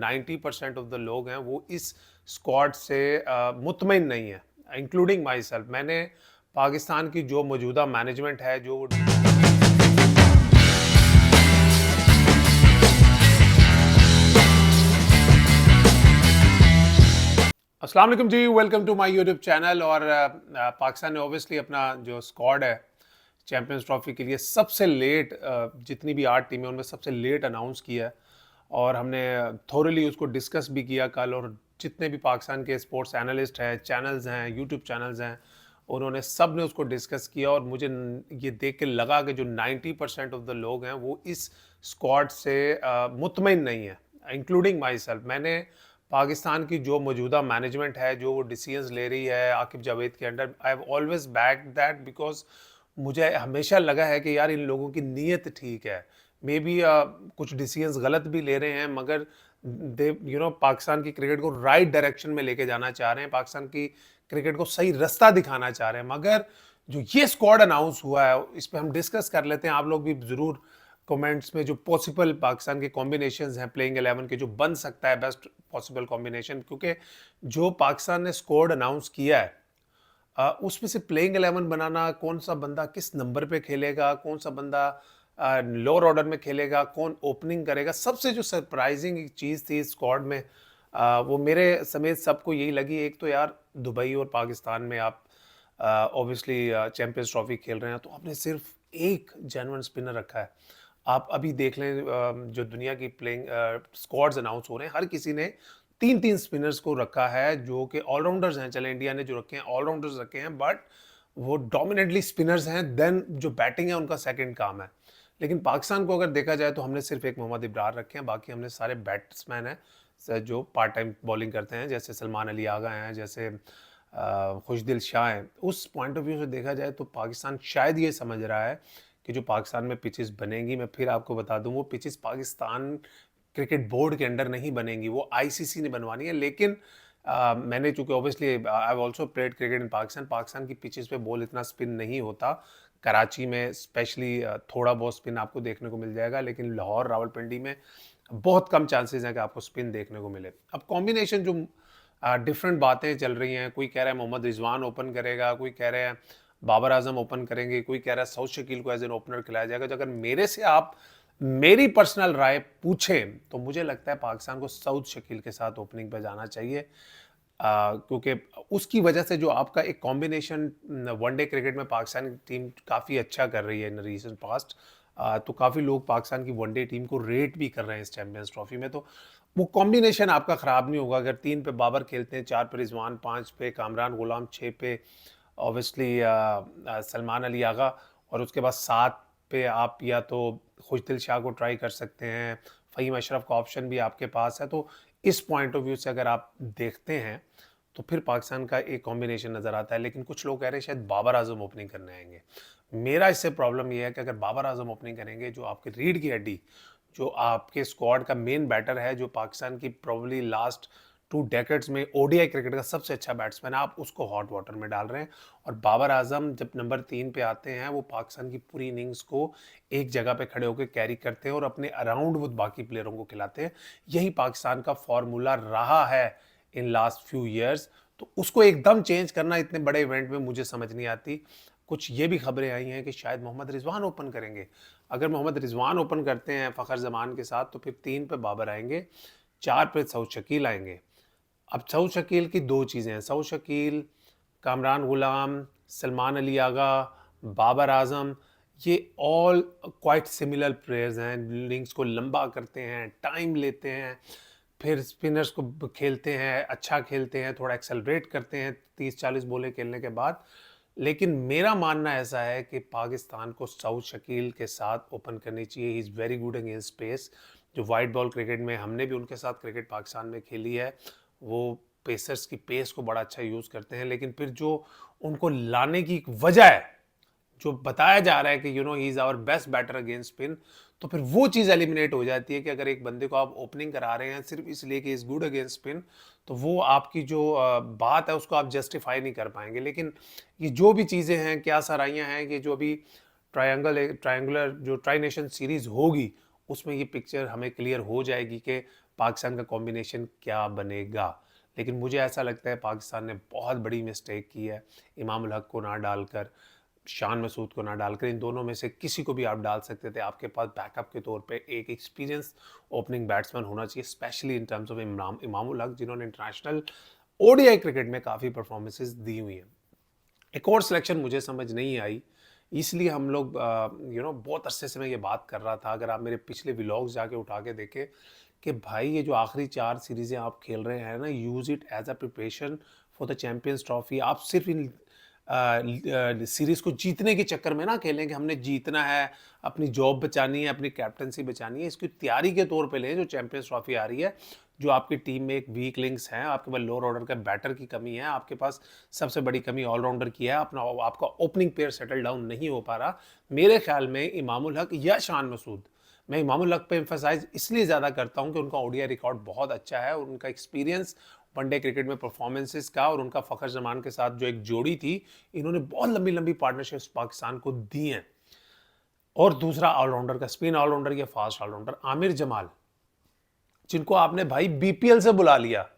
90% of the लोग हैं वो इस स्क्वाड से मुतमिन नहीं है, इंक्लूडिंग माई सेल्फ। मैंने पाकिस्तान की जो मौजूदा मैनेजमेंट है, जो अस्सलाम वालेकुम जी, welcome to my YouTube channel. और पाकिस्तान ने ऑब्वियसली अपना जो स्क्वाड है चैंपियंस ट्रॉफी के लिए सबसे लेट, जितनी भी 8 टीमें उनमें सबसे लेट अनाउंस किया है। और हमने थोरली उसको डिस्कस भी किया कल। और जितने भी पाकिस्तान के स्पोर्ट्स एनालिस्ट हैं, चैनल्स हैं, यूट्यूब चैनल्स हैं, उन्होंने सब ने उसको डिस्कस किया। और मुझे ये देख के लगा कि जो 90% ऑफ द लोग हैं वो इस स्क्वाड से मुतमिन नहीं है, इंक्लूडिंग माई सेल्फ। मैंने पाकिस्तान की जो मौजूदा मैनेजमेंट है, जो वो डिसीजंस ले रही है आकिब जावेद के under, I have always back that, because मुझे हमेशा लगा है कि यार इन लोगों की नीयत ठीक है। मे बी कुछ डिसीजंस गलत भी ले रहे हैं, मगर दे पाकिस्तान की क्रिकेट को राइट डायरेक्शन में लेके जाना चाह रहे हैं, पाकिस्तान की क्रिकेट को सही रास्ता दिखाना चाह रहे हैं। मगर जो ये स्क्वाड अनाउंस हुआ है, इस पर हम डिस्कस कर लेते हैं। आप लोग भी ज़रूर कमेंट्स में जो पॉसिबल पाकिस्तान के कॉम्बिनेशंस हैं प्लेइंग 11 के, जो बन सकता है बेस्ट पॉसिबल कॉम्बिनेशन, क्योंकि जो पाकिस्तान ने स्क्वाड अनाउंस किया है उसमें से प्लेइंग 11 बनाना, कौन सा बंदा किस नंबर पे खेलेगा, कौन सा बंदा लोअर ऑर्डर में खेलेगा, कौन ओपनिंग करेगा, सबसे जो सरप्राइजिंग चीज़ थी स्क्वाड में, वो मेरे समेत सबको यही लगी। एक तो यार दुबई और पाकिस्तान में आप ऑब्वियसली चैंपियंस ट्रॉफी खेल रहे हैं, तो आपने सिर्फ एक जेन्युइन स्पिनर रखा है। आप अभी देख लें, जो दुनिया की प्लेइंग स्क्वाड्स अनाउंस हो रहे हैं, हर किसी ने 3-3 स्पिनर्स को रखा है, जो कि ऑलराउंडर्स हैं। चले इंडिया ने जो रखे हैं ऑलराउंडर्स रखे हैं, बट वो डोमिनेटली स्पिनर्स हैं। देन जो बैटिंग है उनका सेकंड काम है। लेकिन पाकिस्तान को अगर देखा जाए तो हमने सिर्फ एक मोहम्मद इब्रार रखे हैं, बाकी हमने सारे बैट्समैन हैं जो पार्ट टाइम बॉलिंग करते हैं, जैसे सलमान अली आगा हैं, जैसे खुशदिल शाह हैं। उस पॉइंट ऑफ व्यू से देखा जाए तो पाकिस्तान शायद ये समझ रहा है कि जो पाकिस्तान में पिचेस बनेंगी, मैं फिर आपको बता दूं, वो पिचेस पाकिस्तान क्रिकेट बोर्ड के अंडर नहीं बनेंगी, वो आईसीसी ने बनवानी है। लेकिन मैंने चूंकि obviously I have also played cricket in Pakistan, Pakistan की पिचेस पे बॉल इतना स्पिन नहीं होता। कराची में स्पेशली थोड़ा बहुत स्पिन आपको देखने को मिल जाएगा, लेकिन लाहौर, रावलपिंडी में बहुत कम चांसेस हैं कि आपको स्पिन देखने को मिले। अब कॉम्बिनेशन जो डिफरेंट बातें चल रही हैं, कोई कह रहा है मोहम्मद रिजवान ओपन करेगा, कोई कह रहा है बाबर आजम ओपन करेंगे, कोई कह रहा है सऊद शकील को एज एन ओपनर खिलाया जाएगा। तो अगर मेरे से आप मेरी पर्सनल राय पूछें तो मुझे लगता है पाकिस्तान को सऊद शकील के साथ ओपनिंग पे जाना चाहिए, क्योंकि उसकी वजह से जो आपका एक कॉम्बिनेशन वनडे क्रिकेट में पाकिस्तान की टीम काफ़ी अच्छा कर रही है इन रीसेंट पास्ट। तो काफ़ी लोग पाकिस्तान की वनडे टीम को रेट भी कर रहे हैं इस चैंपियंस ट्रॉफी में। तो वो कॉम्बिनेशन आपका ख़राब नहीं होगा अगर 3 पे बाबर खेलते हैं, 4 पे रिजवान, 5 पे कामरान गुलाम, 6 पे ऑब्वियसली सलमान अली आगा, और उसके बाद 7 पे आप या तो खुशदिल शाह को ट्राई कर सकते हैं, फ़हीम अशरफ का ऑप्शन भी आपके पास है। तो इस पॉइंट ऑफ व्यू से अगर आप देखते हैं तो फिर पाकिस्तान का एक कॉम्बिनेशन नज़र आता है। लेकिन कुछ लोग कह रहे हैं शायद बाबर आजम ओपनिंग करने आएंगे। मेरा इससे प्रॉब्लम ये है कि अगर बाबर आजम ओपनिंग करेंगे, जो आपके रीढ़ की हड्डी, जो आपके स्क्वाड का मेन बैटर है, जो पाकिस्तान की प्रोबेबली लास्ट 2 डेकेड्स में ओडीआई क्रिकेट का सबसे अच्छा बैट्समैन है, आप उसको हॉट वाटर में डाल रहे हैं। और बाबर आजम जब नंबर 3 पे आते हैं, वो पाकिस्तान की पूरी इनिंग्स को एक जगह पे खड़े होकर कैरी करते हैं और अपने अराउंड वो बाकी प्लेयरों को खिलाते हैं। यही पाकिस्तान का फॉर्मूला रहा है इन लास्ट फ्यू ईयर्स। तो उसको एकदम चेंज करना इतने बड़े इवेंट में मुझे समझ नहीं आती। कुछ ये भी खबरें आई हैं कि शायद मोहम्मद रिजवान ओपन करेंगे। अगर मोहम्मद रिजवान ओपन करते हैं फ़खर जमान के साथ, तो फिर 3 पे बाबर आएंगे, 4 पे सऊद शकील आएंगे। अब सऊद शकील की 2 चीज़ें हैं, सऊद शकील, कामरान गुलाम, सलमान अली आगा, बाबर आजम, ये ऑल क्वाइट सिमिलर प्लेयर्स हैं। इनिंग्स को लंबा करते हैं, टाइम लेते हैं, फिर स्पिनर्स को खेलते हैं, अच्छा खेलते हैं, थोड़ा एक्सेलरेट करते हैं 30-40 बॉलें खेलने के बाद। लेकिन मेरा मानना ऐसा है कि पाकिस्तान को सऊद शकील के साथ ओपन करनी चाहिए। He is very good against space. जो वाइट बॉल क्रिकेट में हमने भी उनके साथ क्रिकेट पाकिस्तान में खेली है, वो पेसर्स की पेस को बड़ा अच्छा यूज़ करते हैं। लेकिन फिर जो उनको लाने की वजह है, जो बताया जा रहा है कि he is our best batter against spin, तो फिर वो चीज़ एलिमिनेट हो जाती है कि अगर एक बंदे को आप ओपनिंग करा रहे हैं सिर्फ इसलिए कि इज़ गुड अगेंस्ट स्पिन, तो वो आपकी जो बात है उसको आप जस्टिफाई नहीं कर पाएंगे। लेकिन ये जो भी चीज़ें हैं, क्या सराहियाँ हैं कि जो अभी ट्रायंगुलर जो ट्राई नेशन सीरीज़ होगी, उसमें ये पिक्चर हमें क्लियर हो जाएगी कि पाकिस्तान का कॉम्बिनेशन क्या बनेगा। लेकिन मुझे ऐसा लगता है पाकिस्तान ने बहुत बड़ी मिस्टेक की है इमाम उल हक को ना डालकर, शान मसूद को ना डालकर। इन दोनों में से किसी को भी आप डाल सकते थे। आपके पास बैकअप के तौर पे एक एक्सपीरियंस ओपनिंग बैट्समैन होना चाहिए, specially in terms of Imam ul Haq, जिन्होंने इंटरनेशनल ओडीआई क्रिकेट में काफ़ी परफॉर्मेंसेस दी हुई हैं। एक और सिलेक्शन मुझे समझ नहीं आई, इसलिए हम लोग बहुत अरसे से मैं ये बात कर रहा था। अगर आप मेरे पिछले व्लॉग्स जाके उठा के देखें कि भाई ये जो आखिरी 4 सीरीज़ें आप खेल रहे हैं ना, use it as a preparation for the Champions Trophy. आप सिर्फ इन सीरीज़ को जीतने के चक्कर में ना खेलें कि हमने जीतना है, अपनी जॉब बचानी है, अपनी कैप्टनसी बचानी है। इसकी तैयारी के तौर पे लें जो चैंपियंस ट्रॉफी आ रही है। जो आपकी टीम में एक वीक लिंक्स हैं, आपके पास लोअर ऑर्डर का बैटर की कमी है, आपके पास सबसे बड़ी कमी ऑलराउंडर की है, आपका ओपनिंग पेयर सेटल डाउन नहीं हो पा रहा। मेरे ख्याल में इमामुल हक या शान मसूद, मैं इमामुल हक पे एम्फसाइज इसलिए ज़्यादा करता हूं कि उनका ओडीआई रिकॉर्ड बहुत अच्छा है और उनका एक्सपीरियंस वनडे क्रिकेट में परफॉर्मेंसेस का, और उनका फ़खर जमान के साथ जो एक जोड़ी थी, इन्होंने बहुत लंबी लंबी पार्टनरशिप्स पाकिस्तान को दी हैं। और दूसरा ऑलराउंडर का, स्पिन ऑलराउंडर या फास्ट ऑलराउंडर आमिर जमाल, जिनको आपने भाई बीपीएल से बुला लिया।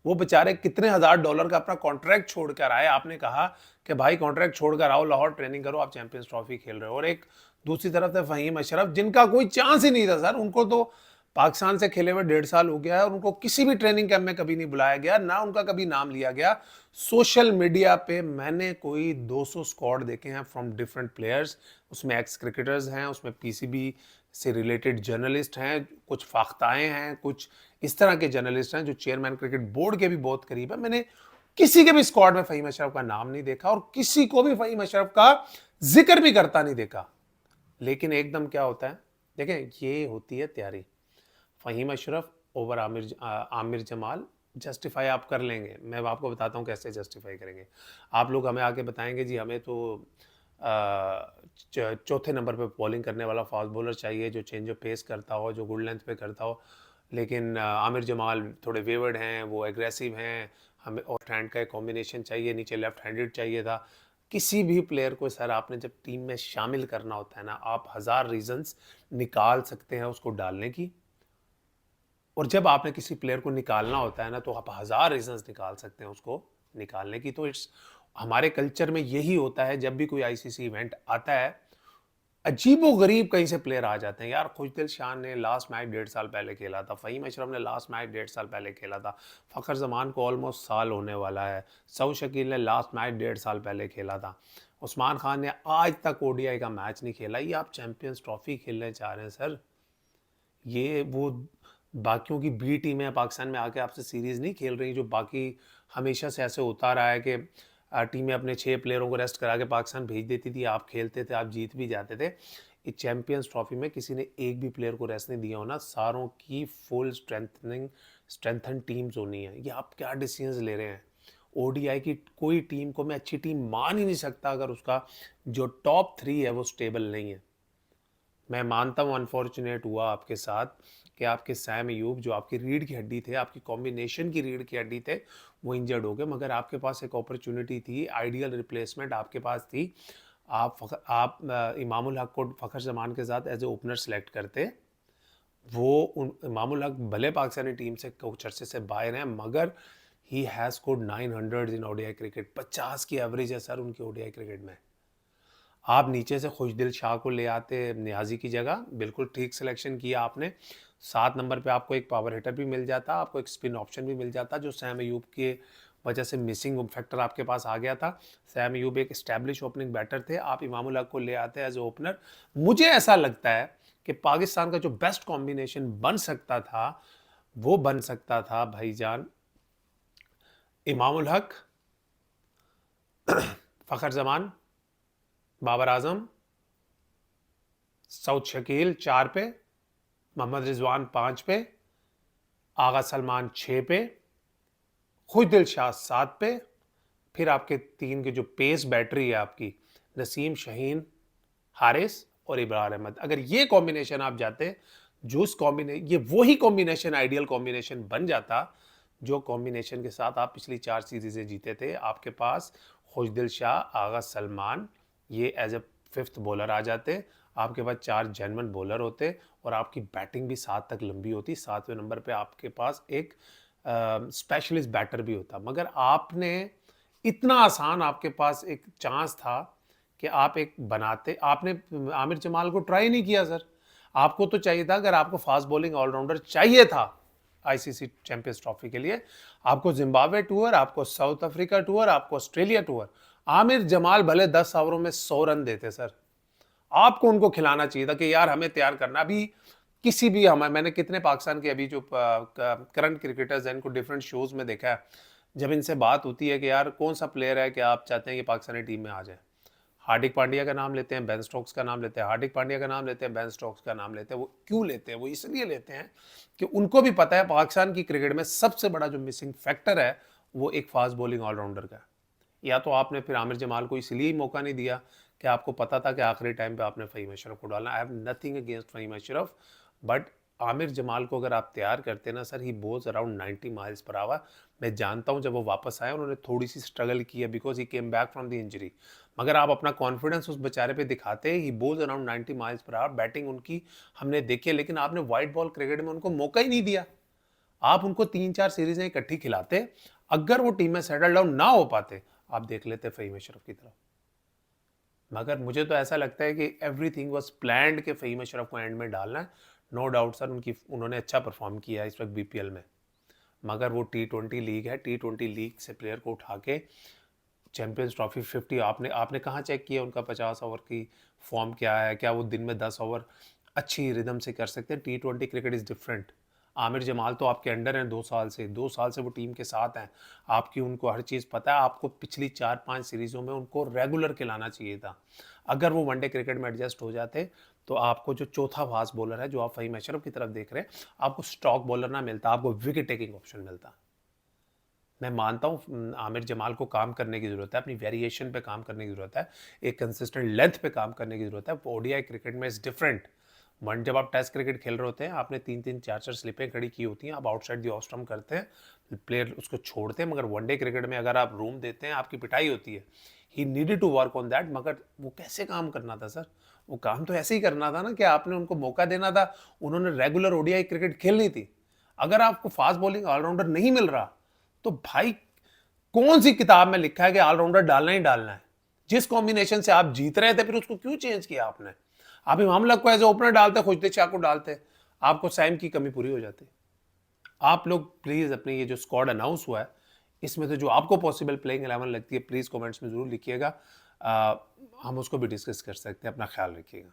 वो बेचारे कितने $1000 का अपना कॉन्ट्रैक्ट छोड़कर आए। आपने कहा कि भाई कॉन्ट्रैक्ट छोड़कर आओ, लाहौर ट्रेनिंग करो, आप चैंपियंस ट्रॉफी खेल रहे हो। और एक दूसरी तरफ थे फहीम अशरफ, जिनका कोई चांस ही नहीं था सर। उनको तो पाकिस्तान से खेले हुए 1.5 साल हो गया है और उनको किसी भी ट्रेनिंग कैंप में कभी नहीं बुलाया गया, ना उनका कभी नाम लिया गया। सोशल मीडिया पे मैंने कोई 200 स्क्वाड देखे हैं फ्रॉम डिफरेंट प्लेयर्स। उसमें एक्स क्रिकेटर्स हैं, उसमें पीसीबी से रिलेटेड जर्नलिस्ट हैं, कुछ फाख्ताएं हैं, कुछ इस तरह के जर्नलिस्ट हैं जो चेयरमैन क्रिकेट बोर्ड के भी बहुत करीब है। मैंने किसी के भी स्क्वाड में फहीम अशरफ का नाम नहीं देखा और किसी को भी फहीम अशरफ का जिक्र भी करता नहीं देखा। लेकिन एकदम क्या होता है, देखें, ये होती है तैयारी। फ़हीम अशरफ ओवर आमिर जमाल जस्टिफाई आप कर लेंगे। मैं आपको बताता हूँ कैसे जस्टिफाई करेंगे। आप लोग हमें आके बताएंगे जी हमें तो चौथे नंबर पे बॉलिंग करने वाला फास्ट बॉलर चाहिए जो चेंज ऑफ पेस करता हो, जो गुड लेंथ पे करता हो। लेकिन आमिर जमाल थोड़े वेवर्ड हैं, वो एग्रेसिव हैं, हमें और हैंड का एक कॉम्बिनेशन चाहिए, नीचे लेफ्ट हैंडेड चाहिए था। किसी भी प्लेयर को सर आपने जब टीम में शामिल करना होता है ना, आप 1000 रीजंस निकाल सकते हैं उसको डालने की। और जब आपने किसी प्लेयर को निकालना होता है ना, तो आप 1000 रीजंस निकाल सकते हैं उसको निकालने की। तो इट्स हमारे कल्चर में यही होता है। जब भी कोई आईसीसी इवेंट आता है, अजीबो गरीब कहीं से प्लेयर आ जाते हैं। यार खुशदिल शान ने लास्ट मैच 1.5 साल पहले खेला था, फ़हीम अशरफ ने लास्ट मैच 1.5 साल पहले खेला था, फ़खर जमान को ऑलमोस्ट साल होने वाला है, सऊद शकील ने लास्ट मैच 1.5 साल पहले खेला था, उस्मान खान ने आज तक ओडीआई का मैच नहीं खेला। ये आप चैंपियंस ट्रॉफी खेलने चाह रहे हैं सर। ये वो बाकियों की बी टीमें पाकिस्तान में आके आपसे सीरीज़ नहीं खेल रही, जो बाकी हमेशा से ऐसे होता रहा है कि टीमें अपने 6 प्लेयरों को रेस्ट करा के पाकिस्तान भेज देती थी, आप खेलते थे, आप जीत भी जाते थे। इस चैंपियंस ट्रॉफी में किसी ने एक भी प्लेयर को रेस्ट नहीं दिया होना, सारों की फुल स्ट्रेंथन टीम्स होनी है। ये आप क्या डिसीजंस ले रहे हैं? ओडीआई की कोई टीम को मैं अच्छी टीम मान ही नहीं सकता अगर उसका जो टॉप 3 है वो स्टेबल नहीं है। मैं मानता हूँ अनफॉर्चुनेट हुआ आपके साथ कि आपके सैम अयूब जो आपकी रीढ़ की हड्डी थे, आपकी कॉम्बिनेशन की रीढ़ की हड्डी थे, वो इंजर्ड हो गए। मगर आपके पास एक अपॉर्चुनिटी थी, आइडियल रिप्लेसमेंट आपके पास थी। आप इमामुल हक को फ़खर जमान के साथ एज ए ओपनर सेलेक्ट करते। वो इमामुल हक भले पाकिस्तानी टीम से कुछ अरसे से बाहर हैं, मगर he has scored 900 in ODI cricket. 50 की एवरेज है सर उनकी ओडीआई क्रिकेट में। आप नीचे से खुशदिल शाह को ले आते नियाजी की जगह, बिल्कुल ठीक सिलेक्शन किया आपने। 7 नंबर पे आपको एक पावर हिटर भी मिल जाता, आपको एक स्पिन ऑप्शन भी मिल जाता, जो सैम अयूब के वजह से मिसिंग फैक्टर आपके पास आ गया था। सैम अयूब एक एस्टैब्लिश ओपनिंग बैटर थे, आप इमामुल हक को ले आते एज ए ओपनर। मुझे ऐसा लगता है कि पाकिस्तान का जो बेस्ट कॉम्बिनेशन बन सकता था, वो बन सकता था भाईजान इमामुल हक, फ़खर जमान, बाबर आजम, सऊद शकील 4 पे, मोहम्मद रिजवान 5 पे, आगा सलमान 6 पे, खुशदिल शाह 7 पे। फिर आपके 3 के जो पेस बैटरी है आपकी, नसीम, शहीन, हारिस और इब्रार अहमद। अगर ये कॉम्बिनेशन आप जाते, जो इस कॉम्बिनेशन, ये वही कॉम्बिनेशन आइडियल कॉम्बिनेशन बन जाता जो कॉम्बिनेशन के साथ आप पिछली 4 सीरीजें जीते थे। आपके पास खुशदिल शाह, आगा सलमान ये एज ए 5th बॉलर आ जाते, आपके पास 4 जेन्युइन बॉलर होते और आपकी बैटिंग भी 7 तक लंबी होती। 7वें नंबर पे आपके पास एक स्पेशलिस्ट बैटर भी होता। मगर आपने इतना आसान आपके पास एक चांस था कि आप एक बनाते, आपने आमिर जमाल को ट्राई नहीं किया सर। आपको तो चाहिए था, अगर आपको फास्ट बॉलिंग ऑलराउंडर चाहिए था आईसीसी चैंपियंस ट्रॉफी के लिए, आपको जिम्बाब्वे टूर, आपको साउथ अफ्रीका टूर, आपको ऑस्ट्रेलिया टूर, आमिर जमाल भले 10 ओवरों में 100 रन देते सर, आपको उनको खिलाना चाहिए था कि यार हमें तैयार करना। अभी किसी भी, हम मैंने कितने पाकिस्तान के अभी जो करंट क्रिकेटर्स हैं, इनको डिफरेंट शोज में देखा है, जब इनसे बात होती है कि यार कौन सा प्लेयर है कि आप चाहते हैं कि पाकिस्तानी टीम में आ जाए, हार्दिक पांड्या का नाम लेते हैं, बेन स्टोक्स का नाम लेते हैं, हार्दिक पांड्या का नाम लेते हैं, बेन स्टोक्स का नाम लेते हैं। वो क्यों लेते हैं? वो इसलिए लेते हैं कि उनको भी पता है पाकिस्तान की क्रिकेट में सबसे बड़ा जो मिसिंग फैक्टर है वो एक फास्ट बॉलिंग ऑलराउंडर का है। या तो आपने फिर आमिर जमाल को इसलिए ही मौका नहीं दिया कि आपको पता था कि आखिरी टाइम पे आपने फ़हीम अशरफ को डालना। I have nothing against Fahim Ashraf, but Aamir Jamal को अगर आप तैयार करते ना sir, he bowls around 90 miles per hour. मैं जानता हूं जब वो वापस आए उन्होंने थोड़ी सी स्ट्रगल की है because he came back from the injury, मगर आप अपना कॉन्फिडेंस उस बेचारे पे दिखाते, he bowls around 90 miles per hour. Batting उनकी हमने देखी है, लेकिन आपने वाइट बॉल क्रिकेट में उनको मौका ही नहीं दिया। आप उनको 3-4 सीरीजें इकट्ठी खिलाते, अगर वो टीम में सेटल डाउन ना हो पाते, आप देख लेते फ़हीम अशरफ की तरफ। मगर मुझे तो ऐसा लगता है कि एवरीथिंग वाज प्लान्ड कि फ़हीम अशरफ को एंड में डालना है। नो डाउट सर, उन्होंने अच्छा परफॉर्म किया है इस वक्त बीपीएल में, मगर वो टी20 लीग है, टी20 लीग से प्लेयर को उठा के चैंपियंस ट्रॉफी 50, आपने आपने कहाँ चेक किया उनका 50 ओवर की फॉर्म क्या है? क्या वो दिन में 10 ओवर अच्छी रिदम से कर सकते हैं? टी20 cricket is different. Aamir Jamal तो आपके अंडर हैं 2 साल से वो टीम के साथ हैं, आपकी उनको हर चीज़ पता है। आपको पिछली 4-5 सीरीज़ों में उनको रेगुलर खिलाना चाहिए था। अगर वो वनडे क्रिकेट में एडजस्ट हो जाते तो आपको जो चौथा फास्ट बॉलर है, जो आप फ़हीम अशरफ की तरफ देख रहे हैं, आपको स्टॉक बॉलर ना मिलता, आपको विकेट टेकिंग ऑप्शन मिलता। मैं मानता हूँ आमिर जमाल को काम करने की ज़रूरत है, अपनी वेरिएशन पे काम करने की ज़रूरत है, एक कंसिस्टेंट लेंथ पे काम करने की ज़रूरत है। ओडीआई क्रिकेट में इज़ डिफरेंट। वन जब आप टेस्ट क्रिकेट खेल रहे होते हैं, आपने 3-3 4-4 स्लिपें खड़ी की होती हैं, आप आउटसाइड द ऑफ स्टंप करते हैं, प्लेयर उसको छोड़ते हैं। मगर वनडे क्रिकेट में अगर आप रूम देते हैं, आपकी पिटाई होती है। He needed to work on that. मगर वो कैसे काम करना था सर? वो काम तो ऐसे ही करना था ना कि आपने उनको मौका देना था। उन्होंने रेगुलर ओडीआई क्रिकेट खेलनी थी। अगर आपको फास्ट बॉलिंग ऑलराउंडर नहीं मिल रहा, तो भाई कौन सी किताब में लिखा है कि ऑलराउंडर डालना ही डालना है? जिस कॉम्बिनेशन से आप जीत रहे थे, फिर उसको क्यों चेंज किया आपने? आप इमाम लक को एज ओपनर डालते, खुशदिल शाह को डालते, आपको सैम की कमी पूरी हो जाती। आप लोग प्लीज अपने ये जो स्क्वाड अनाउंस हुआ है, इसमें से जो आपको पॉसिबल प्लेइंग 11 लगती है, प्लीज कमेंट्स में जरूर लिखिएगा। हम उसको भी डिस्कस कर सकते हैं। अपना ख्याल रखिएगा।